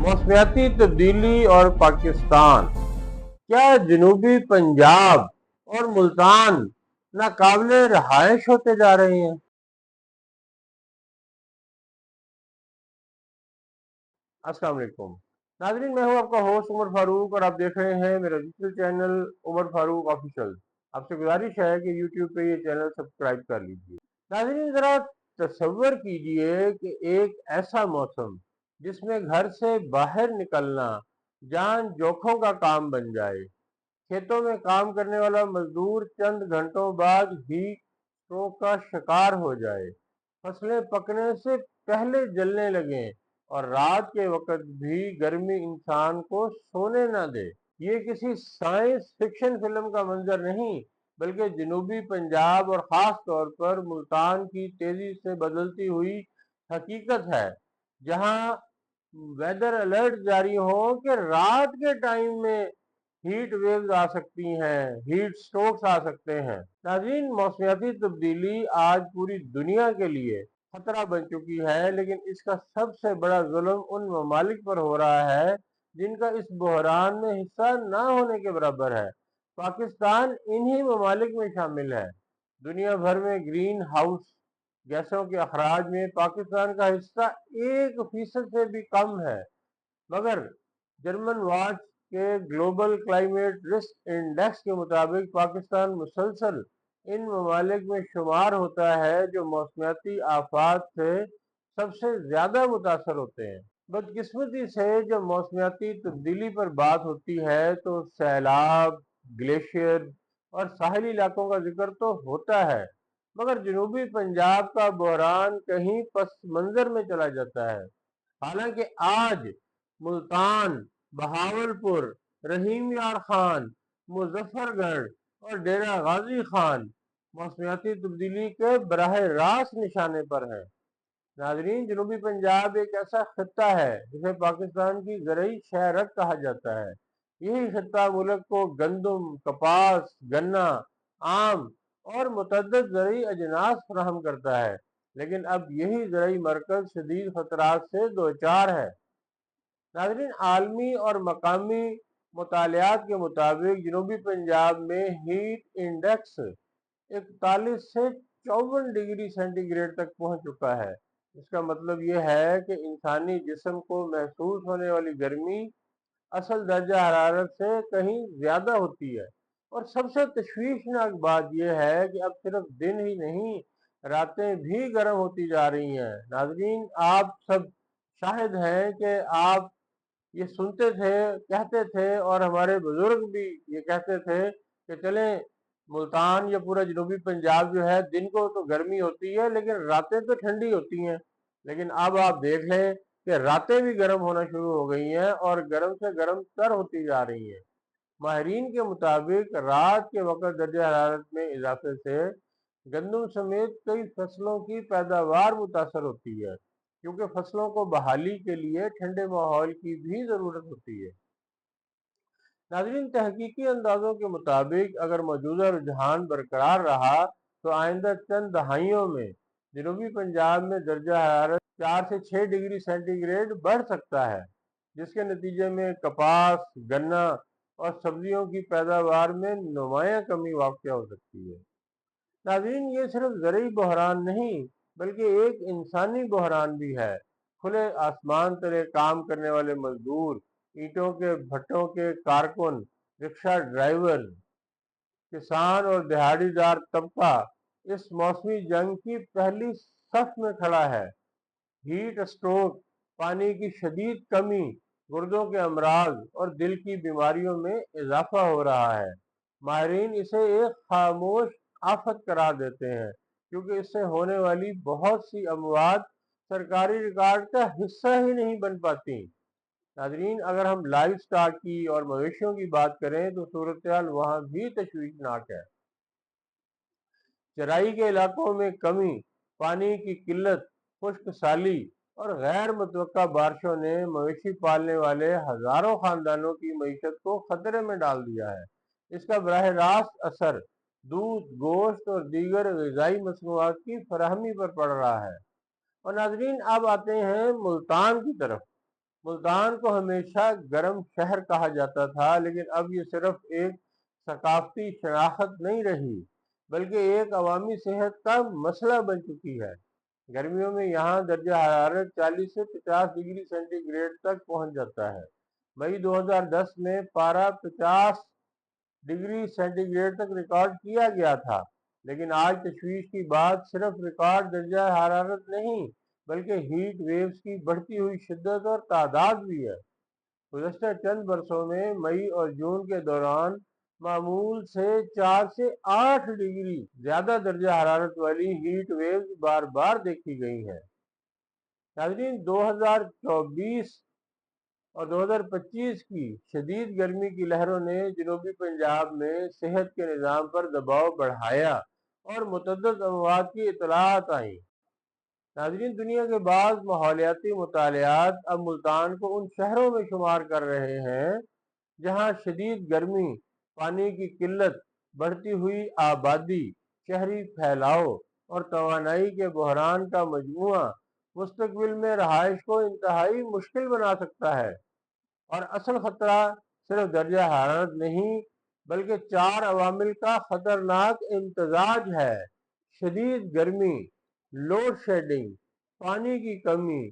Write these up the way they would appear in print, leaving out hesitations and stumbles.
मौसमियाती तब्दीली और पाकिस्तान। क्या जनूबी पंजाब और मुल्तान नाकाबिले रहायश होते जा रहे हैं? अस्सलाम वालेकुम नाजरीन, मैं हूं आपका होस्ट उमर फारूक और आप देख रहे हैं मेरा digital channel Umar Farooq official. आपसे गुजारिश है कि यूट्यूब पे ये चैनल सब्सक्राइब कर लीजिए। नाजरीन, जरा तसव्वुर कीजिए कि एक ऐसा मौसम जिसमें घर से बाहर निकलना जान जोखों का काम बन जाए। खेतों में काम करने वाला मजदूर चंद घंटों बाद हीट स्ट्रोक का शिकार हो जाए, फसलें पकने से पहले जलने लगें और रात के वक्त भी गर्मी इंसान को सोने न दे। ये किसी साइंस फिक्शन फिल्म का मंजर नहीं, बल्कि जनूबी पंजाब और ख़ास तौर पर मुल्तान की तेज़ी से बदलती हुई हकीकत है, जहां वेदर अलर्ट जारी हो कि रात के टाइम में हीट वेव्स आ सकती हैं, हीट स्ट्रोक्स आ सकते हैं। नाज़रीन, मौसमियाती तब्दीली आज पूरी दुनिया के लिए खतरा बन चुकी है, लेकिन इसका सबसे बड़ा जुल्म उन ममालिक पर हो रहा है जिनका इस बहरान में हिस्सा ना होने के बराबर है। पाकिस्तान इन्हीं ममालिक में शामिल है। दुनिया भर में ग्रीन हाउस गैसों के अखराज में पाकिस्तान का हिस्सा 1% से भी कम है, मगर जर्मन वॉच के ग्लोबल क्लाइमेट रिस्क इंडेक्स के मुताबिक पाकिस्तान मुसलसल इन ममालिक में शुमार होता है जो मौसमियाती आफात से सबसे ज्यादा मुतासर होते हैं। बदकिस्मती से जब मौसमियाती तब्दीली पर बात होती है तो सैलाब, ग्लेशियर और साहिली इलाकों का जिक्र तो होता है, मगर जनूबी पंजाब का बहरान कहीं पस मंजर में चला जाता है। हालांकि आज मुल्तान, बहावलपुर, रहीम यार खान, मुजफ्फरगढ़ और डेरा गाजी खान मौसमियाती तब्दीली के बराह रास्त निशाने पर है। नाजरीन, जनूबी पंजाब एक ऐसा खत्ता है जिसे पाकिस्तान की ज़रई शहरक कहा जाता है। यही खत्ता मुल्क को गंदम, कपास, गन्ना, आम और मुतअद्दिद ज़रई अजनास फराहम करता है, लेकिन अब यही ज़रई मरकज़ शदीद खतरात से दो चार है। नाज़रीन, आलमी और मकामी मुतालियात के मुताबिक जनूबी पंजाब में हीट इंडेक्स 41 से 54 डिग्री सेंटीग्रेड तक पहुंच चुका है। इसका मतलब यह है कि इंसानी जिस्म को महसूस होने वाली गर्मी असल दर्जा हरारत से कहीं ज्यादा होती है। और सबसे तशवीशनाक बात यह है कि अब सिर्फ दिन ही नहीं, रातें भी गर्म होती जा रही हैं। नाजरीन, आप सब शाहिद हैं कि आप ये सुनते थे, कहते थे, और हमारे बुजुर्ग भी ये कहते थे कि चलें मुल्तान या पूरा जनूबी पंजाब जो है, दिन को तो गर्मी होती है लेकिन रातें तो ठंडी होती हैं। लेकिन अब आप देख लें कि रातें भी गर्म होना शुरू हो गई हैं और गर्म से गर्म तर होती जा रही हैं। माहिरीन के मुताबिक रात के वक्त दर्जा हरारत में इजाफे से गंदम समेत कई फसलों की पैदावार मुतासर होती है, क्योंकि फसलों को बहाली के लिए ठंडे माहौल की भी ज़रूरत होती है। नाज़रीन, तहकीकी अंदाजों के मुताबिक अगर मौजूदा रुझान बरकरार रहा तो आइंदा चंद दहाइयों में जनूबी पंजाब में दर्जा हरारत 4 से 6 डिग्री सेंटीग्रेड बढ़ सकता है, जिसके नतीजे में कपास, गन्ना और सब्जियों की पैदावार में नुमायां कमी वाक़या हो सकती है। नाज़रीन, ये सिर्फ ज़रई बहरान नहीं, बल्कि एक इंसानी बहरान भी है। खुले आसमान तले काम करने वाले मजदूर, ईंटों के भट्टों के कारकुन, रिक्शा ड्राइवर, किसान और दिहाड़ीदार तबका इस मौसमी जंग की पहली सफ में खड़ा है। हीट स्ट्रोक, पानी की शदीद कमी, गुर्दों के अमराज और दिल की बीमारियों में इजाफा हो रहा है। माहिरीन इसे एक खामोश आफत करार देते हैं, क्योंकि इससे होने वाली बहुत सी अमवात सरकारी रिकॉर्ड का हिस्सा ही नहीं बन पाती। नाजरीन, अगर हम लाइव स्टॉक की और मवेशियों की बात करें तो सूरत हाल वहाँ भी तशवीशनाक है। चराई के इलाकों में कमी, पानी की किल्लत, खुश्क साली और गैर मुतवक्का बारिशों ने मवेशी पालने वाले हजारों खानदानों की मईशत को खतरे में डाल दिया है। इसका बराह रास्त असर दूध, गोश्त और दीगर ग़िज़ाई मसनूआत की फराहमी पर पड़ रहा है। और नाजरीन, अब आते हैं मुल्तान की तरफ। ملتان کو ہمیشہ گرم شہر کہا جاتا تھا، لیکن اب یہ صرف ایک ثقافتی شناخت نہیں رہی بلکہ ایک عوامی صحت کا مسئلہ بن چکی ہے۔ گرمیوں میں یہاں درجہ حرارت 40 سے 50 ڈگری سینٹی گریڈ تک پہنچ جاتا ہے۔ مئی 2010 میں پارہ 50 ڈگری سینٹی گریڈ تک ریکارڈ کیا گیا تھا، لیکن آج تشویش کی بات صرف ریکارڈ درجہ حرارت نہیں بلکہ ہیٹ ویوز کی بڑھتی ہوئی شدت اور تعداد بھی ہے۔ گزشتہ چند برسوں میں مئی اور جون کے دوران معمول سے 4 سے 8 ڈگری زیادہ درجہ حرارت والی ہیٹ ویوز بار بار دیکھی گئی ہیں۔ ناظرین، 2024 اور 2025 کی شدید گرمی کی لہروں نے جنوبی پنجاب میں صحت کے نظام پر دباؤ بڑھایا اور متعدد اموات کی اطلاعات آئیں۔ ناظرین، دنیا کے بعض ماحولیاتی مطالعات اب ملتان کو ان شہروں میں شمار کر رہے ہیں جہاں شدید گرمی، پانی کی قلت، بڑھتی ہوئی آبادی، شہری پھیلاؤ اور توانائی کے بحران کا مجموعہ مستقبل میں رہائش کو انتہائی مشکل بنا سکتا ہے۔ اور اصل خطرہ صرف درجہ حرارت نہیں بلکہ 4 عوامل کا خطرناک امتزاج ہے: شدید گرمی، لوڈ شیڈنگ، پانی کی کمی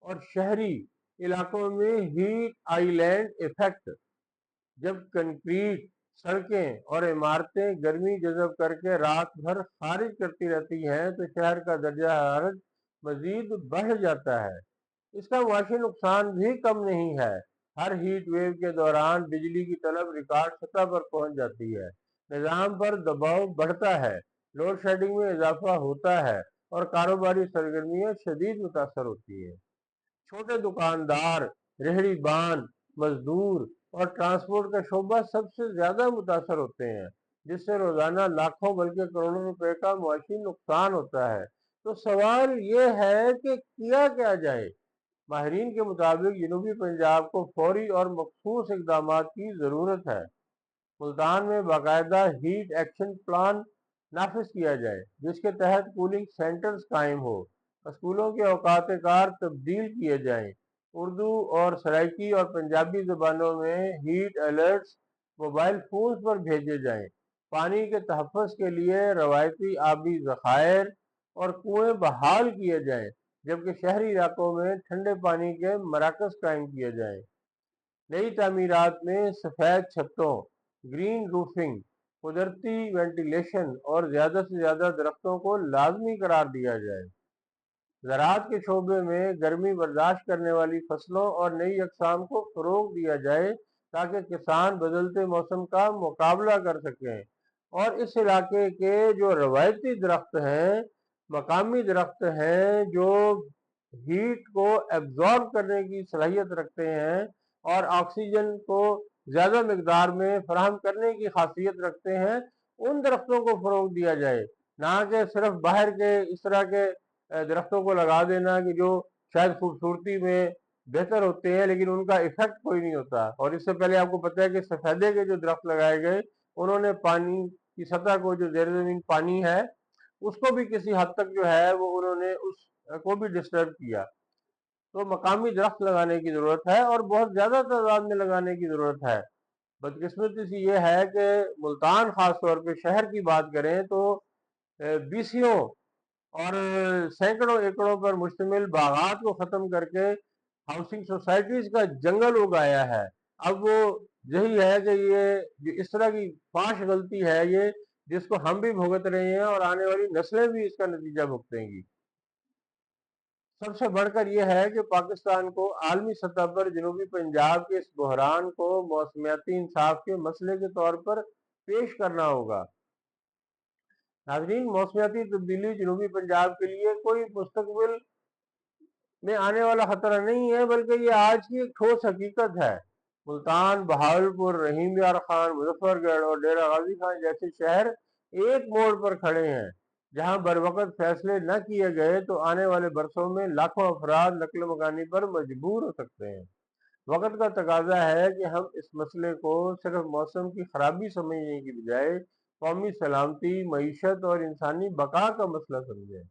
اور شہری علاقوں میں ہیٹ آئی لینڈ ایفیکٹ۔ جب کنکریٹ، سڑکیں اور عمارتیں گرمی جذب کر کے رات بھر خارج کرتی رہتی ہیں تو شہر کا درجہ حرارت مزید بڑھ جاتا ہے۔ اس کا معاشی نقصان بھی کم نہیں ہے۔ ہر ہیٹ ویو کے دوران بجلی کی طلب ریکارڈ سطح پر پہنچ جاتی ہے، نظام پر دباؤ بڑھتا ہے، لوڈ شیڈنگ میں اضافہ ہوتا ہے اور کاروباری سرگرمیاں شدید متاثر ہوتی ہیں۔ چھوٹے دکاندار، ریہڑی بان، مزدور اور ٹرانسپورٹ کا شعبہ سب سے زیادہ متاثر ہوتے ہیں، جس سے روزانہ لاکھوں بلکہ کروڑوں روپے کا معاشی نقصان ہوتا ہے۔ تو سوال یہ ہے کہ کیا جائے؟ ماہرین کے مطابق جنوبی پنجاب کو فوری اور مخصوص اقدامات کی ضرورت ہے۔ ملتان میں باقاعدہ ہیٹ ایکشن پلان نافذ کیا جائے جس کے تحت کولنگ سینٹرز قائم ہو، اسکولوں کے اوقات کار تبدیل کیے جائیں، اردو اور سرائکی اور پنجابی زبانوں میں ہیٹ الرٹس موبائل فونز پر بھیجے جائیں، پانی کے تحفظ کے لیے روایتی آبی ذخائر اور کنویں بحال کیے جائیں، جبکہ شہری علاقوں میں ٹھنڈے پانی کے مراکز قائم کیے جائیں۔ نئی تعمیرات میں سفید چھتوں، گرین روفنگ، قدرتی وینٹیلیشن اور زیادہ سے زیادہ درختوں کو لازمی قرار دیا جائے۔ زراعت کے شعبے میں گرمی برداشت کرنے والی فصلوں اور نئی اقسام کو فروغ دیا جائے تاکہ کسان بدلتے موسم کا مقابلہ کر سکیں اور اس علاقے کے جو روایتی درخت ہیں، مقامی درخت ہیں جو ہیٹ کو ایبزارب کرنے کی صلاحیت رکھتے ہیں اور آکسیجن کو زیادہ مقدار میں فراہم کرنے کی خاصیت رکھتے ہیں، ان درختوں کو فروغ دیا جائے، نہ کہ صرف باہر کے اس طرح کے درختوں کو لگا دینا کہ جو شاید خوبصورتی میں بہتر ہوتے ہیں لیکن ان کا ایفیکٹ کوئی نہیں ہوتا۔ اور اس سے پہلے آپ کو پتہ ہے کہ سفیدے کے جو درخت لگائے گئے انہوں نے پانی کی سطح کو، جو زیر زمین پانی ہے، اس کو بھی کسی حد تک جو ہے وہ انہوں نے اس کو بھی ڈسٹرب کیا۔ تو مقامی درخت لگانے کی ضرورت ہے اور بہت زیادہ تعداد میں لگانے کی ضرورت ہے۔ بدقسمتی سی یہ ہے کہ ملتان خاص طور پہ شہر کی بات کریں تو بیسیوں اور سینکڑوں ایکڑوں پر مشتمل باغات کو ختم کر کے ہاؤسنگ سوسائٹیز کا جنگل اگایا ہے۔ اب وہ یہی ہے کہ یہ اس طرح کی فاحش غلطی ہے یہ جس کو ہم بھی بھگت رہے ہیں اور آنے والی نسلیں بھی اس کا نتیجہ بھگتیں گی۔ سب سے بڑھ کر یہ ہے کہ پاکستان کو عالمی سطح پر جنوبی پنجاب کے اس بحران کو موسمیاتی انصاف کے مسئلے کے طور پر پیش کرنا ہوگا۔ ناظرین، موسمیاتی تبدیلی جنوبی پنجاب کے لیے کوئی مستقبل میں آنے والا خطرہ نہیں ہے بلکہ یہ آج کی ایک ٹھوس حقیقت ہے۔ ملتان، بہاولپور، رحیم یار خان، مظفر گڑھ اور ڈیرہ غازی خان جیسے شہر ایک موڑ پر کھڑے ہیں جہاں بروقت فیصلے نہ کیے گئے تو آنے والے برسوں میں لاکھوں افراد نقل مکانی پر مجبور ہو سکتے ہیں۔ وقت کا تقاضا ہے کہ ہم اس مسئلے کو صرف موسم کی خرابی سمجھنے کی بجائے قومی سلامتی، معیشت اور انسانی بقا کا مسئلہ سمجھیں۔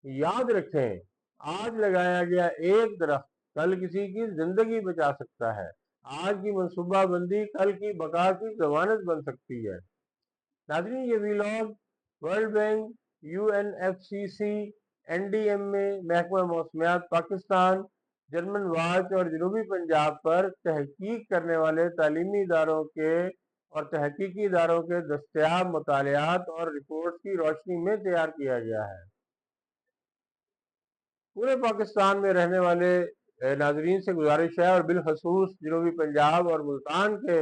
یاد رکھیں، آج لگایا گیا ایک درخت कल किसी की जिंदगी बचा सकता है। आज की मनसूबा बंदी कल की बका की जमानत बन सकती है। नाज़रीन, ये vlog world bank, UNFCCC, NDMA, महकमा मौसमियात पाकिस्तान, जर्मन वाच और जनूबी पंजाब पर तहकीक करने वाले तालीमी इदारों के और तहकीकी इदारों के दस्तयाब मुतालियात और रिपोर्ट्स की रोशनी में तैयार किया गया है। पूरे पाकिस्तान में रहने वाले नाजरीन से गुजारिश है, और बिलखसूस जनूबी पंजाब और मुल्तान के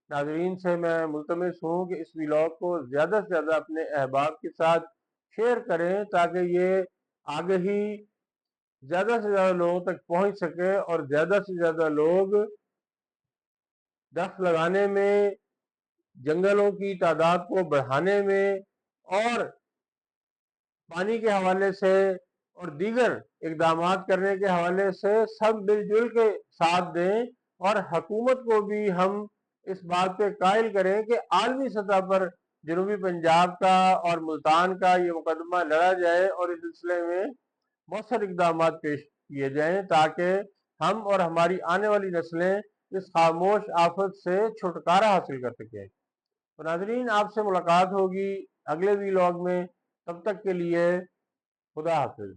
नाजरीन से मैं मुल्तमिस हूँ कि इस व्लॉग को ज़्यादा से ज़्यादा अपने अहबाब के साथ शेयर करें, ताकि ये आगे ही ज़्यादा से ज़्यादा लोगों तक पहुँच सके और ज़्यादा से ज़्यादा लोग दख्त लगाने में, जंगलों की तादाद को बढ़ाने में और पानी के हवाले से और दीगर इकदामात करने के हवाले से सब मिलजुल के साथ दें, और हुकूमत को भी हम इस बात पे कायल करें कि आलमी सतह पर जनूबी पंजाब का और मुल्तान का ये मुकदमा लड़ा जाए और इस सिलसिले में मौसर इकदामात पेश किए जाएं, ताकि हम और हमारी आने वाली नस्लें इस खामोश आफत से छुटकारा हासिल कर सकें। तो नाजरीन, आपसे मुलाकात होगी अगले वीलॉग में। तब तक के लिए खुदा हाफिज।